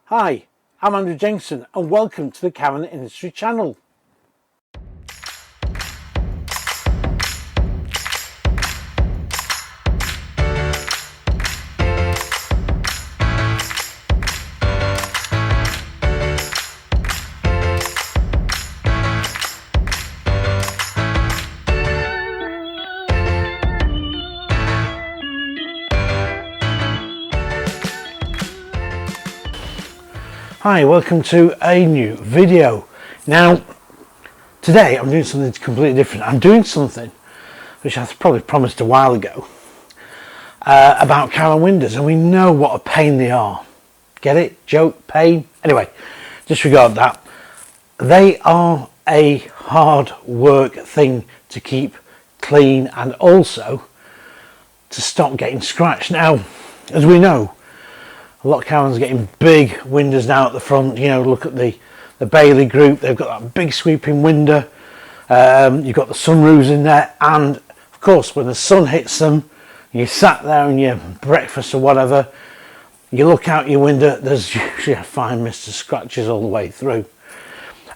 Hi, I'm Andrew Jenkinson and welcome to the Caravan Industry channel. Hi, welcome to a new video. Now, today I'm doing something completely different. I'm doing something which I probably promised a while ago about caravan windows, and we know what a pain they are. Get it? Joke, pain? Anyway, disregard that. They are a hard work thing to keep clean and also to stop getting scratched. Now, as we know, a lot of caravans are getting big windows now at the front. You know, look at the Bailey group. They've got that big sweeping window. You've got the sunroofs in there, and of course, when the sun hits them, you sat there and your breakfast or whatever, you look out your window. There's usually a fine mist of scratches all the way through,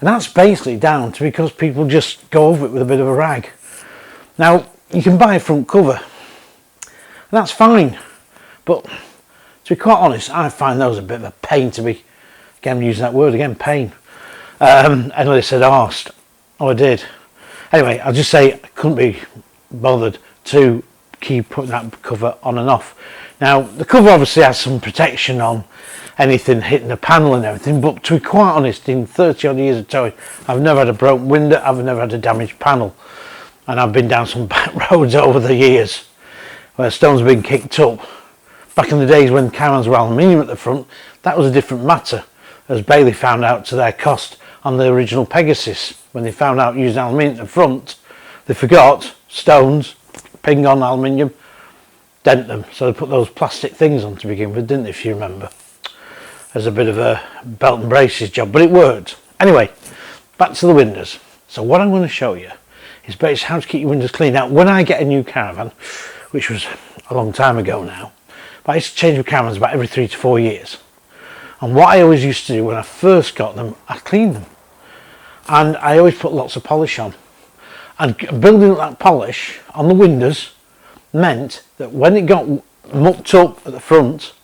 and that's basically down to because people just go over it with a bit of a rag. Now, you can buy a front cover, and that's fine, but to be quite honest, I find those a bit of a pain to be, again, using that word again, pain. I know they said arsed. Oh, I did. Anyway, I'll just say I couldn't be bothered to keep putting that cover on and off. Now, the cover obviously has some protection on anything hitting the panel and everything, but to be quite honest, in 30 odd years of towing, I've never had a broken window, I've never had a damaged panel. And I've been down some back roads over the years where stones have been kicked up. Back in the days when caravans were aluminium at the front, that was a different matter, as Bailey found out to their cost on the original Pegasus. When they found out using aluminium at the front, they forgot stones, ping on aluminium, dent them. So they put those plastic things on to begin with, didn't they, if you remember? As a bit of a belt and braces job, but it worked. Anyway, back to the windows. So what I'm going to show you is basically how to keep your windows clean. Now, when I get a new caravan, which was a long time ago now, I used to change my caravans about every 3 to 4 years, and what I always used to do when I first got them, I cleaned them, and I always put lots of polish on, and building up that polish on the windows meant that when it got mucked up at the front,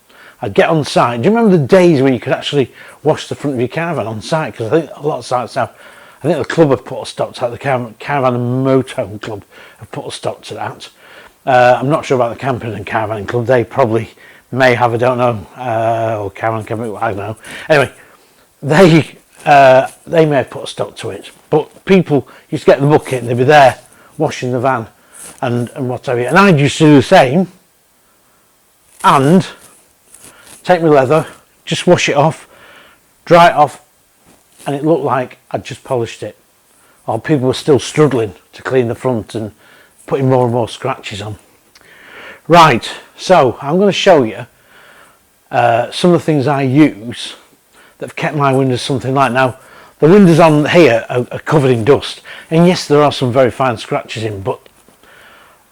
I'd get on site. Do you remember the days when you could actually wash the front of your caravan on site? Because I think a lot of sites now, I think the club have put a stop to that, the Caravan and Motorhome club have put a stop to that. I'm not sure about the camping and caravan club. They probably may have, I don't know, or caravan camping, I don't know. Anyway, they may have put a stop to it, but people used to get the bucket and they'd be there washing the van and whatever. And I used to do the same and take my leather, just wash it off, dry it off, and it looked like I'd just polished it. While people were still struggling to clean the front and putting more and more scratches on. Right, so I'm going to show you some of the things I use that have kept my windows something like. Now, the windows on here are covered in dust, and yes, there are some very fine scratches in, but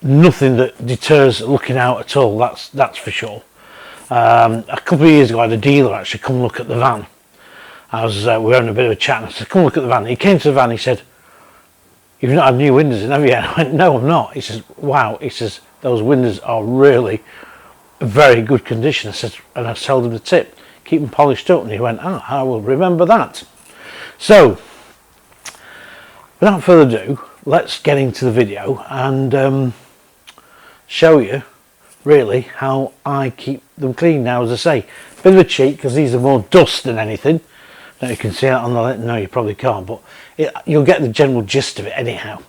nothing that deters looking out at all, that's for sure. A couple of years ago I had a dealer actually come look at the van. We were having a bit of a chat, and I said, come look at the van. He came to the van, he said, "You've not had new windows in, have you?" And I went, "No, I'm not." He says, "Wow." He says, "Those windows are really very good condition." I said, and I told him the tip, keep them polished up. And he went, "Oh, I will remember that." So, without further ado, let's get into the video and show you really how I keep them clean. Now, as I say, a bit of a cheat because these are more dust than anything. Now you can see that on the, no, you probably can't, but you'll get the general gist of it anyhow.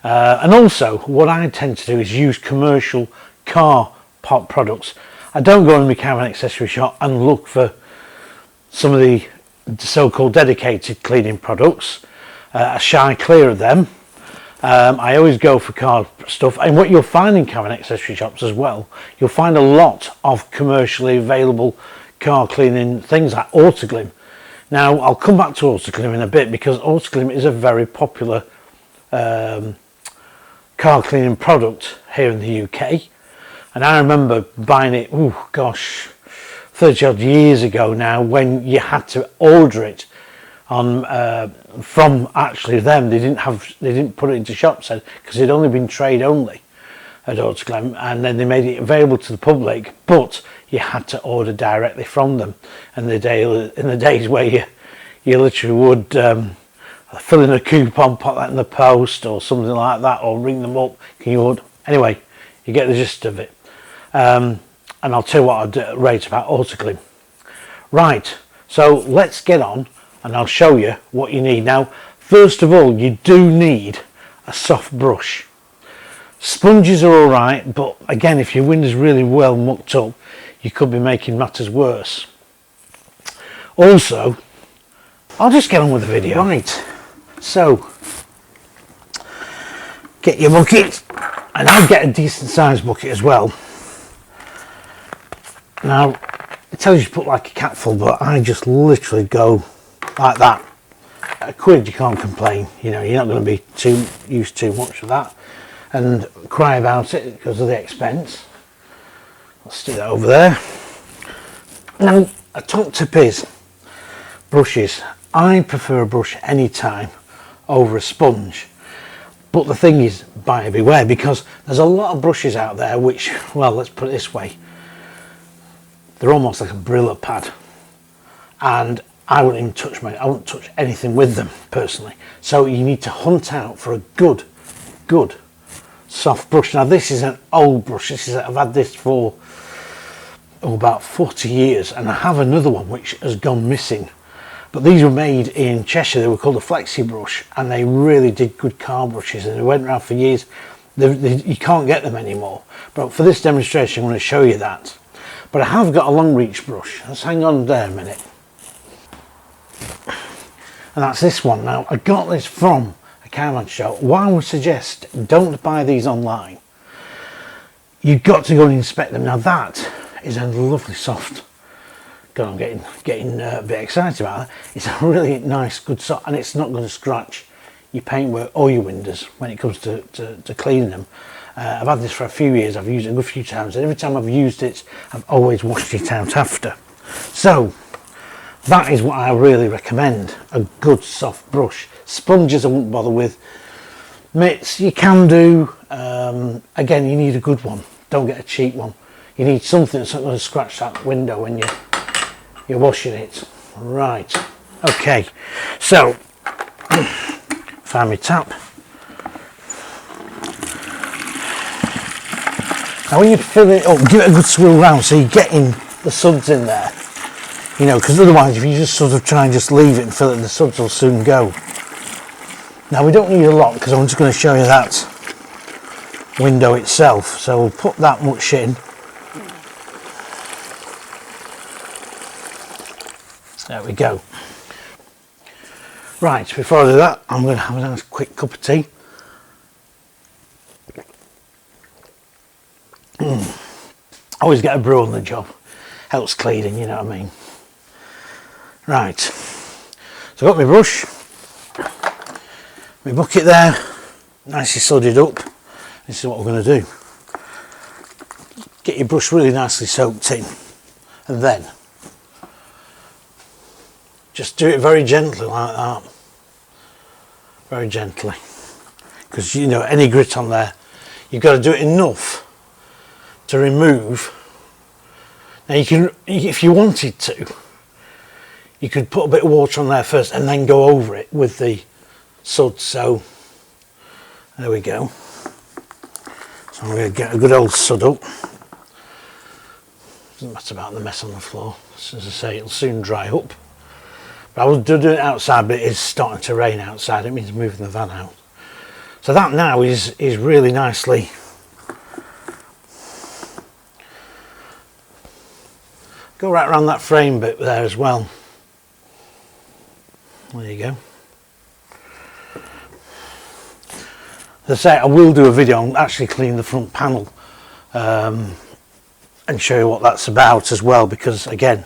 And also, what I tend to do is use commercial car part products. I don't go in my caravan accessory shop and look for some of the so-called dedicated cleaning products. I shy clear of them. I always go for car stuff, and what you'll find in caravan accessory shops as well, you'll find a lot of commercially available car cleaning things like Autoglym. Now, I'll come back to Autoglym in a bit because Autoglym is a very popular car cleaning product here in the UK, and I remember buying it, oh gosh, 30 odd years ago now, when you had to order it on from actually them. They didn't put it into shops then, because it'd only been trade only at Autoclaim, and then they made it available to the public, but you had to order directly from them. And in the days where you literally would fill in a coupon, pop that in the post or something like that, or ring them up, can you order? Anyway, you get the gist of it. And I'll tell you what I'd rate about Autoclaim. Right, so let's get on and I'll show you what you need. Now, first of all, you do need a soft brush. Sponges are alright, but again, if your window's really well mucked up, you could be making matters worse. Also, I'll just get on with the video. Right, so get your bucket, and I'll get a decent sized bucket as well. Now, it tells you to put like a capful, but I just literally go like that. A quid, you can't complain. You know, you're not going to be used too much of that and cry about it because of the expense. I'll stick that over there. Now, a top tip is brushes. I prefer a brush any time over a sponge, but the thing is, buyer beware, because there's a lot of brushes out there which, well, let's put it this way, they're almost like a Brillo pad, and I wouldn't touch anything with them personally. So you need to hunt out for a good soft brush. Now this is an old brush. I've had this for about 40 years, and I have another one which has gone missing. But these were made in Cheshire. They were called a Flexi Brush, and they really did good car brushes, and they went around for years. You can't get them anymore. But for this demonstration, I'm going to show you that. But I have got a long reach brush. Let's hang on there a minute. And that's this one. Now, I got this from a Caravan show. What I would suggest, don't buy these online. You've got to go and inspect them. Now that is a lovely soft. God, I'm getting a bit excited about that. It's a really nice, good soft, and it's not going to scratch your paintwork or your windows when it comes to cleaning them. I've had this for a few years. I've used it a good few times, and every time I've used it, I've always washed it out after. So that is what I really recommend, a good soft brush. Sponges I wouldn't bother with. Mitts you can do. Again, you need a good one. Don't get a cheap one. You need something that's not going to scratch that window when you're washing it. Right, okay, so find my tap. Now when you fill it up, give it a good swirl round so you're getting the suds in there. You know, because otherwise if you just sort of try and just leave it and fill it, the suds will soon go. Now we don't need a lot because I'm just going to show you that window itself. So we'll put that much in. There we go. Right, before I do that, I'm going to have a nice quick cup of tea. Always get a brew on the job. Helps cleaning, you know what I mean. Right, so I've got my brush, my bucket there, nicely sudded up. This is what we're going to do. Get your brush really nicely soaked in, and then just do it very gently like that. Very gently, because you know any grit on there, you've got to do it enough to remove. Now you can, if you wanted to, you could put a bit of water on there first and then go over it with the suds. So there we go. So I'm going to get a good old sud up. Doesn't matter about the mess on the floor. As I say, it'll soon dry up. But I was doing it outside, but it is starting to rain outside. It means moving the van out. So that now is really nicely go right around that frame bit there as well. There you go. As I say, I will do a video on actually cleaning the front panel and show you what that's about as well, because again,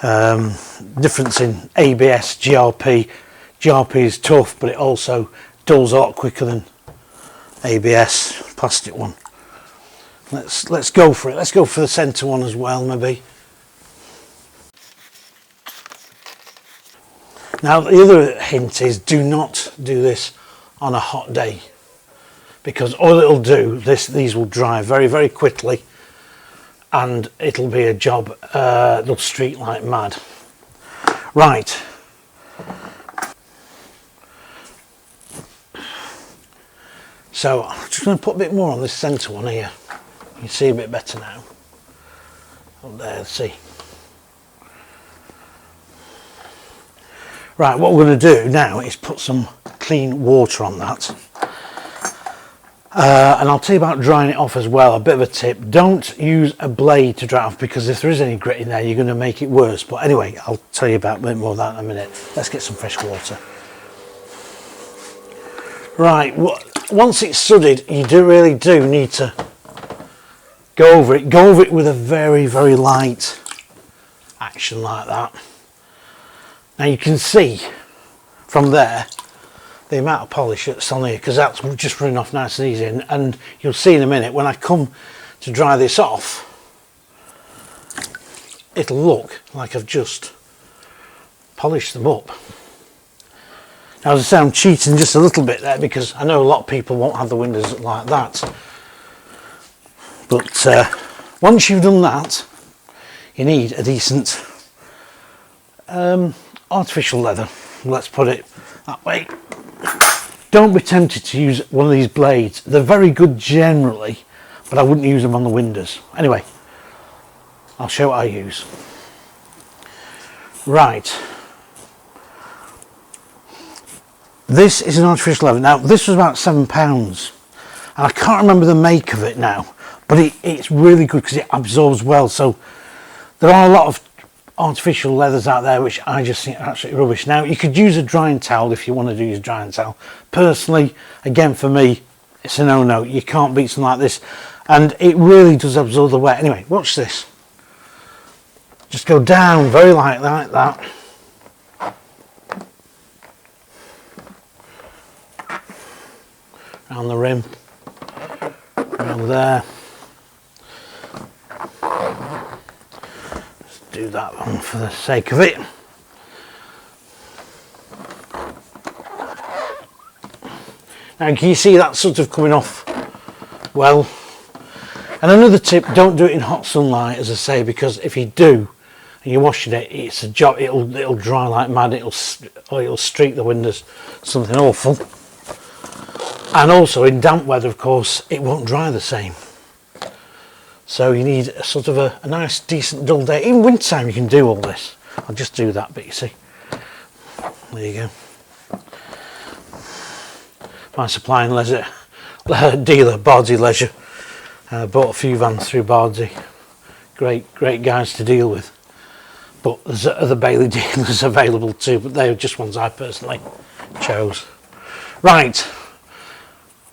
difference in ABS, GRP. GRP is tough, but it also dulls a lot quicker than ABS, plastic one. Let's go for it. Let's go for the centre one as well, maybe. Now the other hint is do not do this on a hot day, because all it'll do, these will dry very, very quickly, and it'll be a job, they'll streak like mad. Right. So I'm just going to put a bit more on this centre one here. You can see a bit better now. Up there, let's see. Right, what we're going to do now is put some clean water on that. And I'll tell you about drying it off as well. A bit of a tip, don't use a blade to dry it off, because if there is any grit in there you're going to make it worse. But anyway, I'll tell you about a bit more of that in a minute. Let's get some fresh water. Right, once it's sudded, you really do need to go over it with a very, very light action like that. Now you can see from there the amount of polish that's on here, because that's just running off nice and easy, and you'll see in a minute when I come to dry this off, it'll look like I've just polished them up. Now, as I say, I'm cheating just a little bit there, because I know a lot of people won't have the windows like that, but once you've done that, you need a decent artificial leather, let's put it that way. Don't be tempted to use one of these blades. They're very good generally, but I wouldn't use them on the windows. Anyway, I'll show what I use. Right. This is an artificial leather. Now, this was about £7, and I can't remember the make of it now, but it's really good because it absorbs well. So there are a lot of artificial leathers out there which I just think are absolutely rubbish. Now, you could use a drying towel if you want to use a drying towel. Personally, again, for me, it's a no-no. You can't beat something like this, and it really does absorb the wet. Anyway, watch this. Just go down very light like that. Around the rim, around there. Let's do that one for the sake of it. Now, can you see that sort of coming off well? And another tip, don't do it in hot sunlight, as I say, because if you do and you're washing it, it's a job. It'll dry like mad. It'll streak the windows, something awful. And also in damp weather, of course, it won't dry the same. So you need a sort of a nice, decent, dull day. Even wintertime you can do all this. I'll just do that bit, you see. There you go. My supply and leisure dealer, Bardsey Leisure. Bought a few vans through Bardsey. Great guys to deal with. But there's other Bailey dealers available too, but they were just ones I personally chose. Right.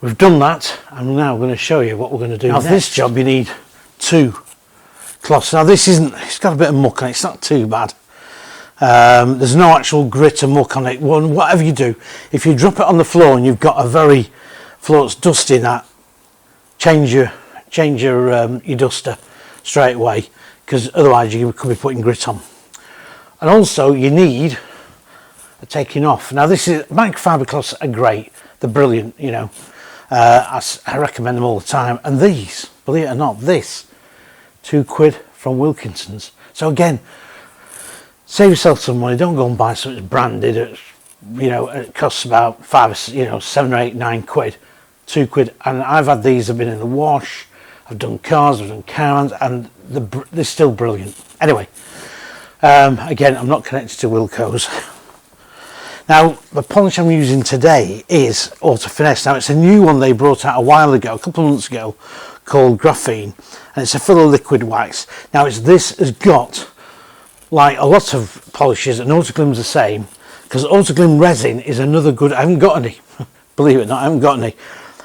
We've done that. I'm now going to show you what we're going to do. Now, for this job, you need 2 cloths. Now, it's got a bit of muck on it. It's not too bad. There's no actual grit or muck on it. Whatever you do, if you drop it on the floor and you've got a very floor that's dusty in that, change your duster straight away, because otherwise you could be putting grit on. And also, you need a taking off. Now, microfiber cloths are great. They're brilliant, you know. I recommend them all the time, and these, believe it or not, this £2 from Wilkinson's. So again, save yourself some money. Don't go and buy something that's branded. It costs about 7 or 8, 9 quid, £2. And I've had these. I've been in the wash. I've done cars. I've done caravans, and they're still brilliant. Anyway, again, I'm not connected to Wilco's. Now, the polish I'm using today is Auto Finesse. Now, it's a new one they brought out a while ago, a couple of months ago, called Graphene, and it's a full of liquid wax. Now, this has got, like a lot of polishes, and Autoglim's the same, because Autoglim resin is another good. I haven't got any, believe it or not, I haven't got any.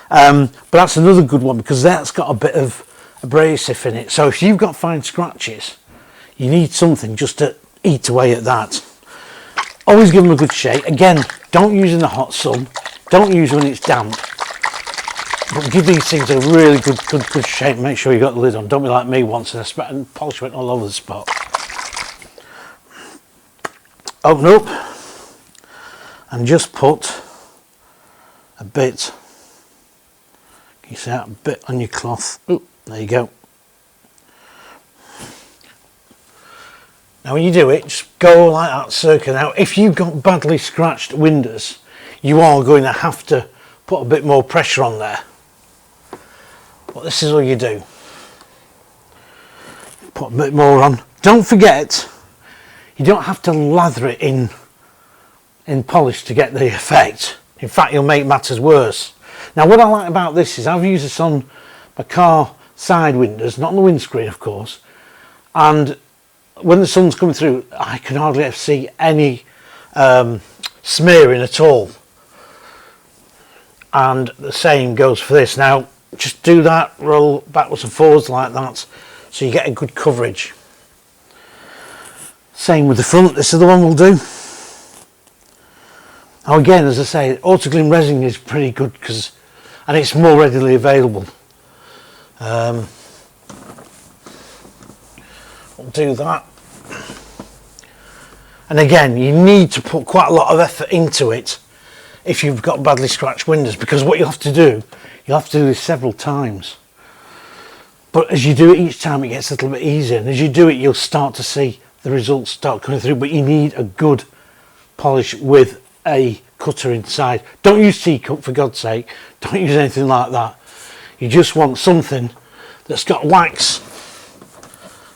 But that's another good one, because that's got a bit of abrasive in it. So if you've got fine scratches, you need something just to eat away at that. Always give them a good shake. Again, don't use in the hot sun. Don't use when it's damp. But give these things a really good shake. Make sure you got the lid on. Don't be like me once and polish went all over the spot. Open up. and just put a bit, you see that, a bit on your cloth. Ooh, there you go. Now when you do it, just go like that circle. Now if you've got badly scratched windows, you are going to have to put a bit more pressure on there. But this is all you do. Put a bit more on. Don't forget, you don't have to lather it in polish to get the effect. In fact, you'll make matters worse. Now what I like about this is I've used this on my car side windows, not on the windscreen of course, and when the sun's coming through I can hardly ever see any smearing at all, and the same goes for this. Now just do that, roll backwards and forwards like that so you get a good coverage. Same with the front, this other one will do. Now again, as I say, autoglym resin is pretty good and it's more readily available. We'll do that. And again, you need to put quite a lot of effort into it if you've got badly scratched windows, because what you'll have to do this several times. But as you do it each time, it gets a little bit easier, and as you do it, you'll start to see the results start coming through. But you need a good polish with a cutter inside. Don't use T-cup, for God's sake. Don't use anything like that. You just want something that's got wax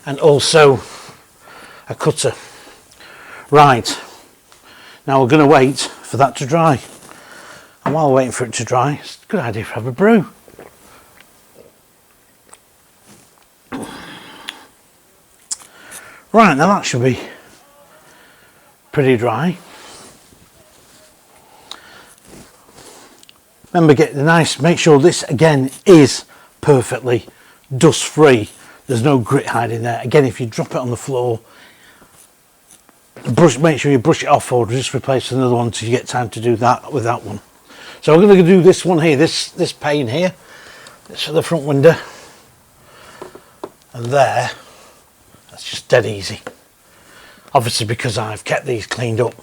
and also a cutter. Right, now we're going to wait for that to dry, and while we're waiting for it to dry, it's a good idea to have a brew. Right, now that should be pretty dry. Remember, get the nice, make sure this again is perfectly dust free. There's no grit hiding there. Again, if you drop it on the floor, make sure you brush it off, or just replace another one till you get time to do that with that one. So we're going to do this one here, this pane here. It's for the front window, and there, that's just dead easy. Obviously because I've kept these cleaned up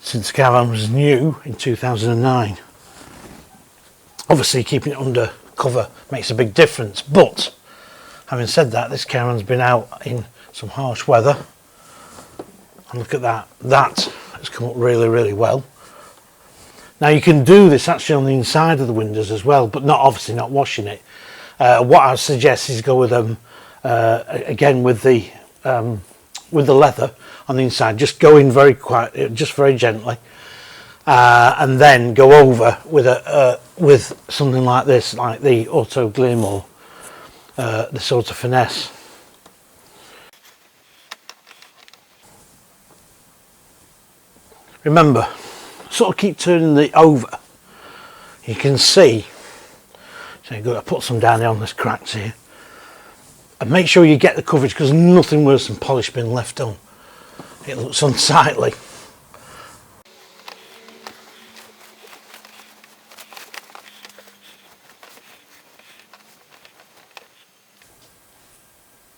since the Caravan was new in 2009. Obviously keeping it under cover makes a big difference, but having said that, this Caravan's been out in some harsh weather, and look at that, that has come up really, really well. Now you can do this actually on the inside of the windows as well, but obviously not washing it. What I suggest is go with them again with the leather on the inside. Just go in very quiet, just very gently, and then go over with something like this, like the autoglym or the sort of finesse. Remember, sort of keep turning it over. You can see, so you've got to put some down here on this cracks here, and make sure you get the coverage, because nothing worse than polish being left on. It looks unsightly.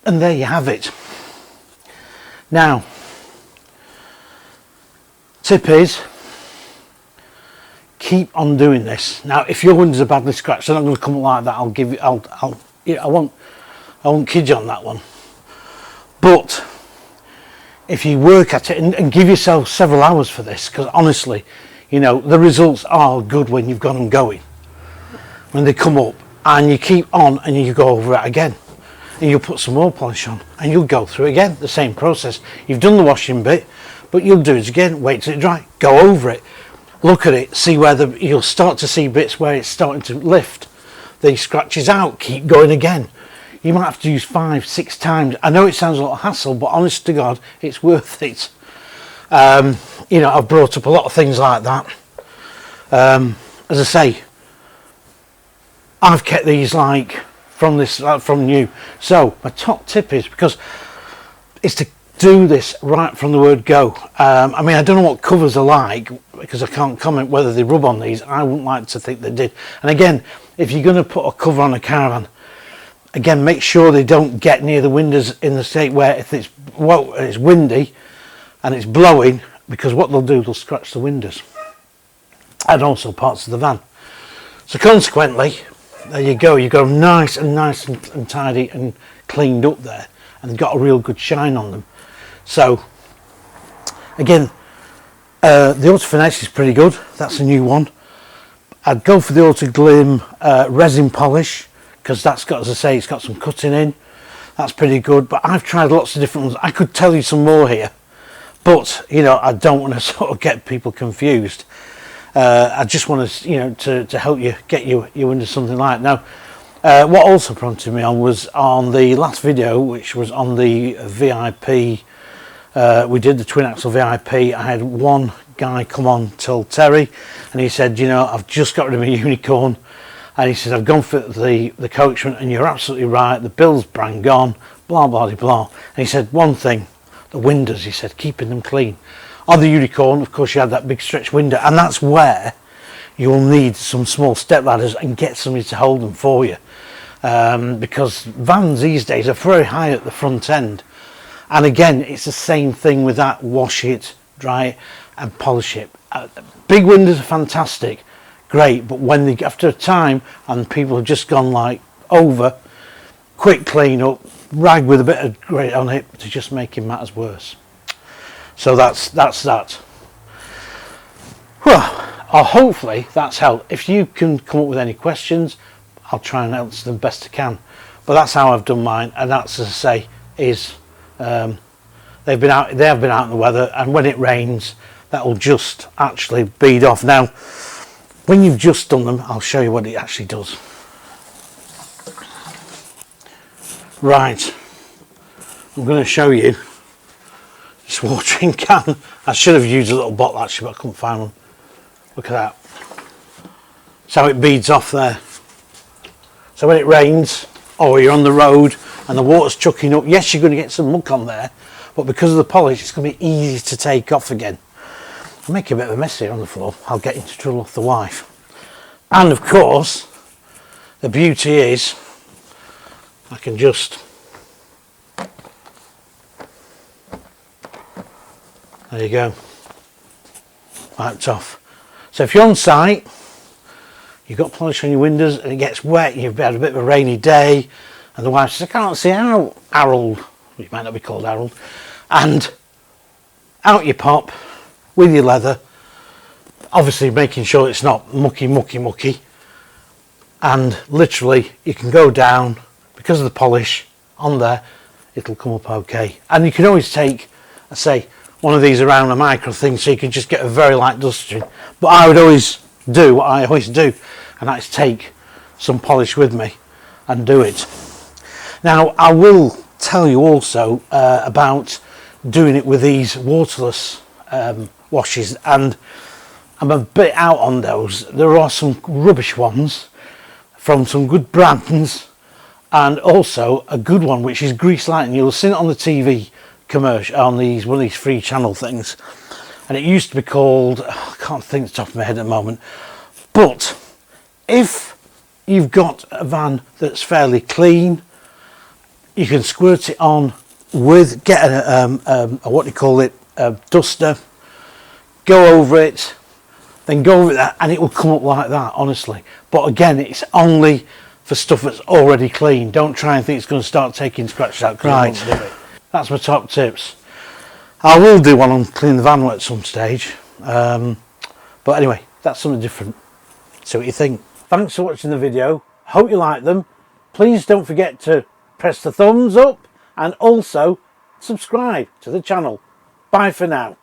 And there you have it. Now, tip is, keep on doing this. Now if your windows are badly scratched, they're not going to come like that. I'll give you, I won't kid you on that one. But if you work at it and give yourself several hours for this, because honestly, you know, the results are good when you've got them going. When they come up and you keep on and you go over it again, and you'll put some more polish on and you'll go through again, the same process. You've done the washing bit, but you'll do it again, wait till it dry, go over it, look at it, see where you'll start to see bits where it's starting to lift the scratches out, keep going again. You might have to use 5-6 times. I know it sounds a lot of hassle, but honest to God, it's worth it. You know, I've brought up a lot of things like that. As I say, I've kept these like from new. So my top tip is to do this right from the word go. I mean, I don't know what covers are like, because I can't comment whether they rub on these. I wouldn't like to think they did. And again, if you're going to put a cover on a Caravan, again, make sure they don't get near the windows in the state where if it's windy and it's blowing because what they'll do, they'll scratch the windows and also parts of the van. So consequently, there you go, you've got them nice and tidy and cleaned up there, and they've got a real good shine on them. So again, the Auto Finesse is pretty good. That's a new one. I'd go for the Auto Glim resin polish, because that's got, as I say, it's got some cutting in. That's pretty good, but I've tried lots of different ones. I could tell you some more here, but you know, I don't want to sort of get people confused. I just want to, you know, to help you get you into something like that. Now, what also prompted me on was on the last video, which was on the VIP. We did the twin axle VIP. I had one guy come on, told Terry, and he said, you know, I've just got rid of my Unicorn, and he said, I've gone for the coachman, and you're absolutely right, the bill's brand gone, blah blah blah. And he said one thing, the windows, he said, keeping them clean. On the Unicorn, of course, you had that big stretch window, and that's where you'll need some small step ladders and get somebody to hold them for you, because vans these days are very high at the front end. And again, it's the same thing with that. Wash it, dry it and polish it. Big windows are fantastic, great, but when they, after a time and people have just gone like over, quick clean up, rag with a bit of grit on it to just making matters worse. So that's that. Well, hopefully that's helped. If you can come up with any questions, I'll try and answer them best I can. But that's how I've done mine, and that's, as I say, is they have been out in the weather, and when it rains, that will just actually bead off. Now, when you've just done them, I'll show you what it actually does. Right, I'm going to show you this watering can. I should have used a little bottle actually, but I couldn't find one. Look at that. That's how it beads off there. So when it rains, or you're on the road and the water's chucking up, yes, you're going to get some muck on there, but because of the polish, it's going to be easy to take off again. I'll make a bit of a mess here on the floor. I'll get into trouble off the wife. And of course, the beauty is, I can just, there you go, wiped off. So if you're on site, you've got polish on your windows and it gets wet, you've had a bit of a rainy day, and the wife says, I can't see Harold, you might not be called Harold, and out you pop with your leather, obviously making sure it's not mucky, and literally you can go down, because of the polish on there, it'll come up okay. And you can always take, I say, one of these around a micro thing, so you can just get a very light dusting. But I would always do what I always do, and that's take some polish with me and do it. Now, I will tell you also about doing it with these waterless washes, and I'm a bit out on those. There are some rubbish ones from some good brands, and also a good one which is grease light, and you'll see it on the TV commercial on these, one of these free channel things, and it used to be called, I can't think off the top of my head at the moment, but if you've got a van that's fairly clean, you can squirt it on with, get a what do you call it, a duster, go over it, then go over that, and it will come up like that, honestly. But again, it's only for stuff that's already clean. Don't try and think it's going to start taking scratches out, because it won't do it. That's my top tips. I will do one on cleaning the van at some stage, but anyway, that's something different. See what you think. Thanks for watching the video. Hope you like them. Please don't forget to press the thumbs up and also subscribe to the channel. Bye for now.